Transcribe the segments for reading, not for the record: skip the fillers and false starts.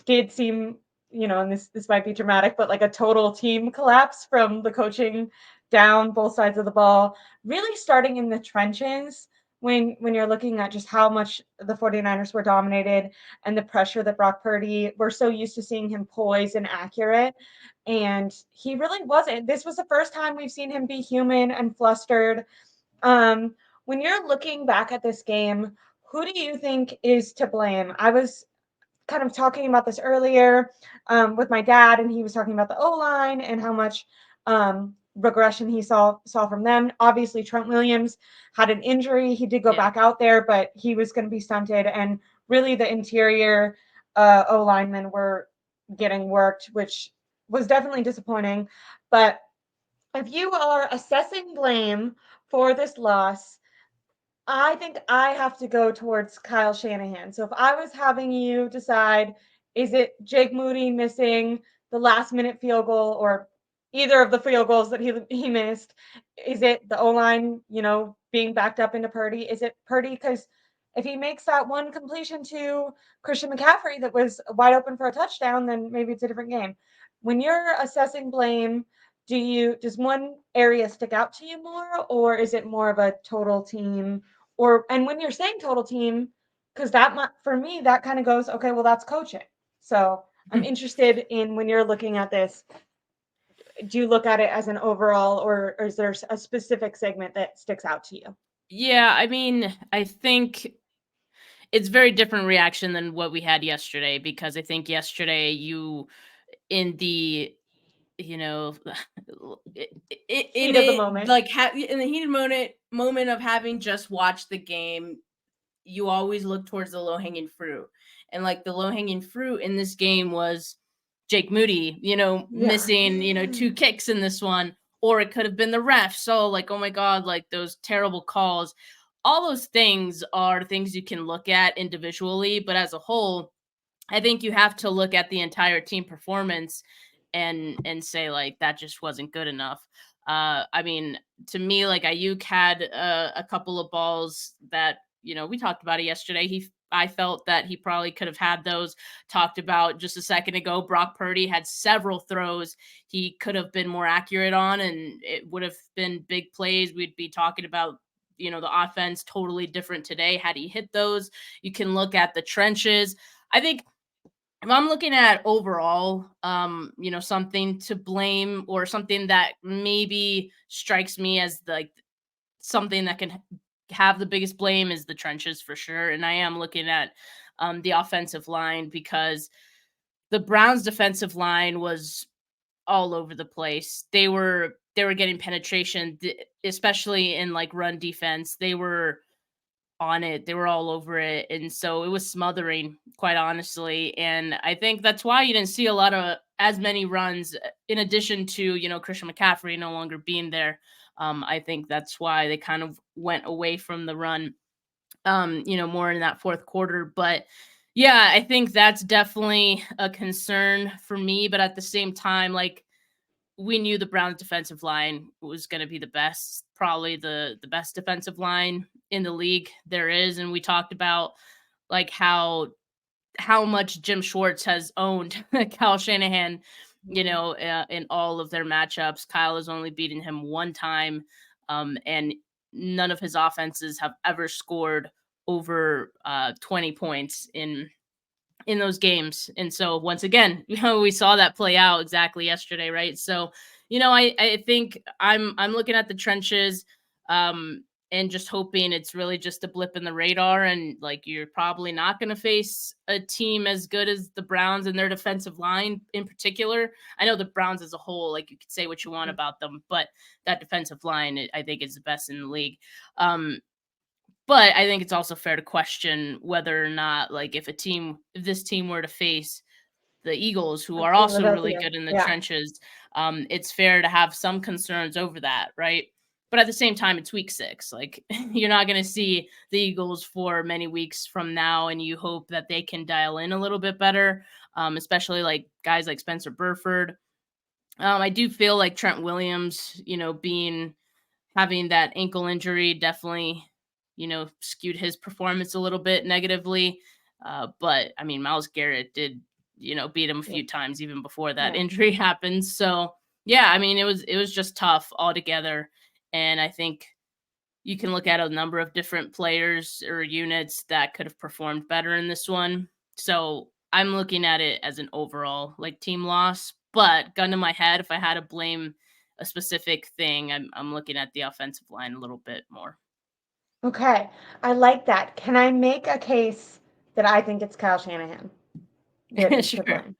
did seem, and this might be dramatic, but like a total team collapse from the coaching down both sides of the ball, really starting in the trenches when you're looking at just how much the 49ers were dominated and the pressure that Brock Purdy, we're so used to seeing him poised and accurate. And he really wasn't. This was the first time we've seen him be human and flustered. When you're looking back at this game, who do you think is to blame? I was kind of talking about this earlier with my dad, and he was talking about the O-line and how much regression he saw from them. Obviously, Trent Williams had an injury. He did go back out there, but he was going to be stunted. And really, the interior O-linemen were getting worked, which was definitely disappointing. But if you are assessing blame for this loss, I think I have to go towards Kyle Shanahan. So if I was having you decide, is it Jake Moody missing the last minute field goal or either of the field goals that he missed? Is it the O-line, being backed up into Purdy? Is it Purdy? Because if he makes that one completion to Christian McCaffrey that was wide open for a touchdown, then maybe it's a different game. When you're assessing blame, does one area stick out to you more, or is it more of a total team? And when you're saying total team, because for me that kind of goes, okay, well, that's coaching. So I'm interested in, when you're looking at this, do you look at it as an overall, or is there a specific segment that sticks out to you? Yeah, I mean, I think it's very different reaction than what we had yesterday, because I think yesterday in the you know in Heat of the it moment. like in the heated moment of having just watched the game, you always look towards the low hanging fruit, and like the low hanging fruit in this game was Jake Moody, Yeah. missing 2 kicks in this one, or it could have been the ref. So like, oh my god, like those terrible calls. All those things are things you can look at individually, but as a whole, I think you have to look at the entire team performance and say like that just wasn't good enough. I mean, to me, like Ayuk had a couple of balls that we talked about it yesterday. I felt that he probably could have had those. Talked about just a second ago. Brock Purdy had several throws he could have been more accurate on, and it would have been big plays. We'd be talking about the offense totally different today had he hit those. You can look at the trenches. I think if I'm looking at overall, something to blame or something that maybe strikes me as like something that can have the biggest blame is the trenches for sure. And I am looking at the offensive line, because the Browns defensive line was all over the place. They were getting penetration, especially in like run defense. They were on it. They were all over it. And so it was smothering, quite honestly. And I think that's why you didn't see a lot of as many runs, in addition to, Christian McCaffrey no longer being there. I think that's why they kind of went away from the run, more in that fourth quarter. But yeah, I think that's definitely a concern for me. But at the same time, like, we knew the Browns defensive line was going to be the best, probably the best defensive line in the league there is. And we talked about like how much Jim Schwartz has owned Kyle Shanahan, in all of their matchups. Kyle has only beaten him one time, and none of his offenses have ever scored over 20 points in those games. And so once again, we saw that play out exactly yesterday, right? So, I think I'm looking at the trenches, and just hoping it's really just a blip in the radar, and like you're probably not going to face a team as good as the Browns and their defensive line in particular. I know the Browns as a whole, like you could say what you want about them, but that defensive line I think is the best in the league. But I think it's also fair to question whether or not, like, if this team were to face the Eagles, who are also really Philadelphia. good in the Yeah. trenches, it's fair to have some concerns over that, right? But at the same time, it's week 6. Like, you're not going to see the Eagles for many weeks from now, and you hope that they can dial in a little bit better, especially like guys like Spencer Burford. I do feel like Trent Williams, having that ankle injury definitely, skewed his performance a little bit negatively. But I mean, Myles Garrett did, beat him a Yeah. few times even before that Yeah. injury happened. So yeah, I mean it was just tough altogether. And I think you can look at a number of different players or units that could have performed better in this one. So I'm looking at it as an overall like team loss. But gun to my head, if I had to blame a specific thing, I'm looking at the offensive line a little bit more. Okay. I like that. Can I make a case that I think it's Kyle Shanahan that is to Sure. blame?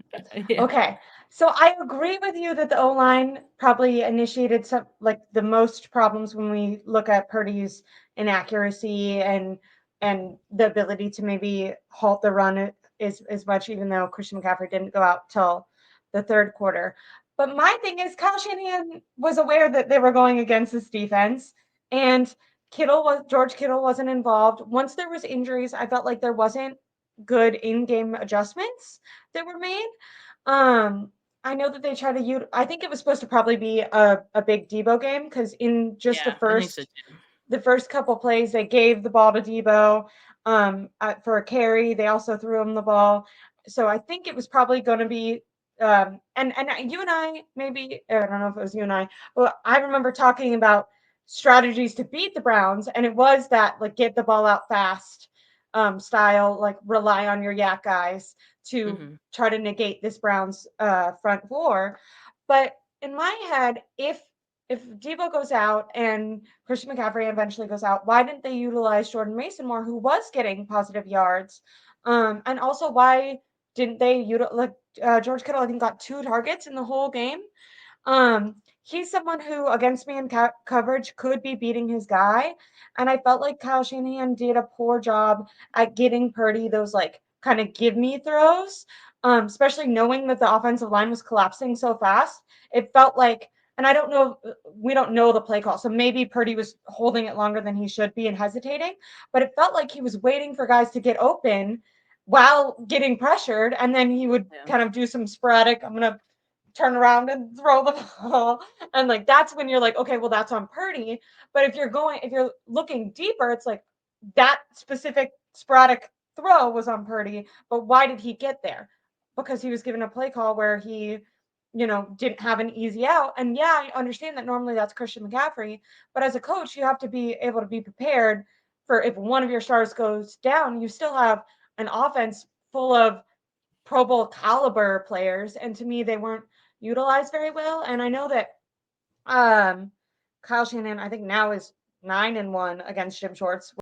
Yeah. Okay. So I agree with you that the O-line probably initiated some like the most problems when we look at Purdy's inaccuracy and the ability to maybe halt the run as much, even though Christian McCaffrey didn't go out till the third quarter. But my thing is Kyle Shanahan was aware that they were going against this defense, and George Kittle wasn't involved. Once there was injuries, I felt like there wasn't good in-game adjustments that were made. Um, I know that they try to use. I think it was supposed to probably be a big Debo game because in just Yeah, I think so too. the first couple plays they gave the ball to Debo for a carry. They also threw him the ball, so I think it was probably going to be. And you and I maybe I don't know if it was you and I, but I remember talking about strategies to beat the Browns, and it was that like get the ball out fast style, like rely on your yak guys to Hmm. try to negate this Browns front four. But in my head, if Debo goes out and Christian McCaffrey eventually goes out, why didn't they utilize Jordan Mason more, who was getting positive yards? And also, why didn't they utilize like George Kittle? I think got 2 targets in the whole game. He's someone who against man coverage could be beating his guy, and I felt like Kyle Shanahan did a poor job at getting Purdy those like kind of give me throws, especially knowing that the offensive line was collapsing so fast. It felt like, and I don't know, we don't know the play call, so maybe Purdy was holding it longer than he should be and hesitating, but it felt like he was waiting for guys to get open while getting pressured, and then he would Yeah. kind of do some sporadic. I'm gonna turn around and throw the ball. And like that's when you're like, okay, well, that's on Purdy. But if you're looking deeper, it's like that specific sporadic throw was on Purdy. But why did he get there? Because he was given a play call where he, didn't have an easy out. And yeah, I understand that normally that's Christian McCaffrey. But as a coach, you have to be able to be prepared for if one of your stars goes down, you still have an offense full of Pro Bowl caliber players, and to me, they weren't utilized very well. And I know that um, Kyle Shanahan, I think now is 9-1 against Jim Schwartz,